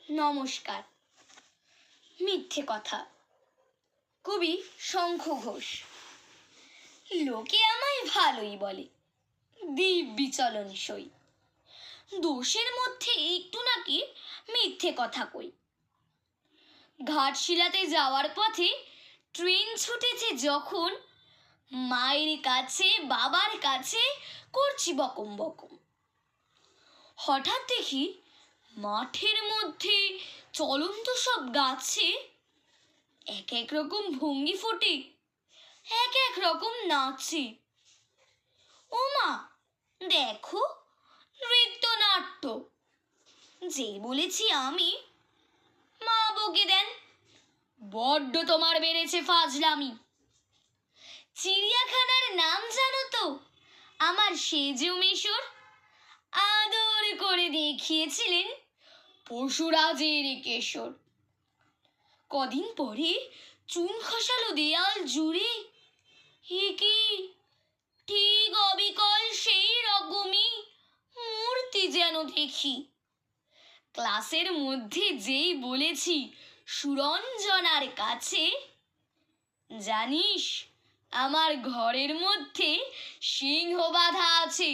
নমস্কার। মিথ্যে কথা। কবি শঙ্খ ঘোষ। লোকে আমায় ভালোই বলে, দিব্যি চলন সই। দোষের মধ্যে একটু নাকি মিথ্যে কথা কই। ঘাটশিলাতে যাওয়ার পথে ট্রেন ছুটেছে যখন, মায়ের কাছে বাবার কাছে করছি বকম বকম। হঠাৎ দেখি মাঠের মধ্যে চলন্ত সব গাছে এক এক রকম ভঙ্গি ফোটে, এক এক রকম নাচে। ও মা, দেখো নৃত্যনাট্য। যেই বলেছি আমি, মা বকে দেন, বড্ড তোমার বেড়েছে ফাজলামি। চিড়িয়াখানার নাম জানো তো আমার সেজু মেশর? আদর করে দেখিয়েছিলেন পশুরাজের কেশর। কদিন পরে চুন খসালো দেয়াল জুড়ে, এ কি ঠিক অবিকল সেই রকমই মূর্তি যেন দেখি। ক্লাসের মধ্যে যেই বলেছি সুরঞ্জনার কাছে, জানিস আমার ঘরের মধ্যে সিংহ বাঁধা আছে।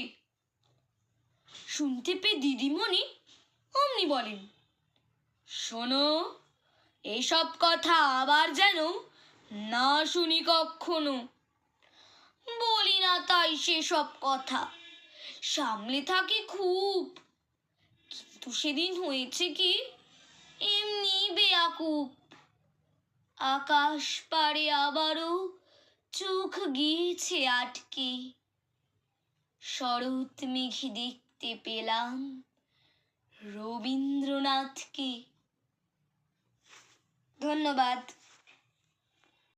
শুনতে পেয়ে দিদিমণি অমনি বলেন, শোনো, এসব কথা আবার যেন না শুনি কখনো। বলি না তাই সেসব কথা, সামলে থাকি খুব। কিন্তু সেদিন হয়েছে কি, এমনি বেয়াকুব। আকাশ পারে আবারও চোখ গিয়েছে আটকে, শরৎ মেঘ দেখতে পেলাম রবীন্দ্রনাথকে। ধন্যবাদ।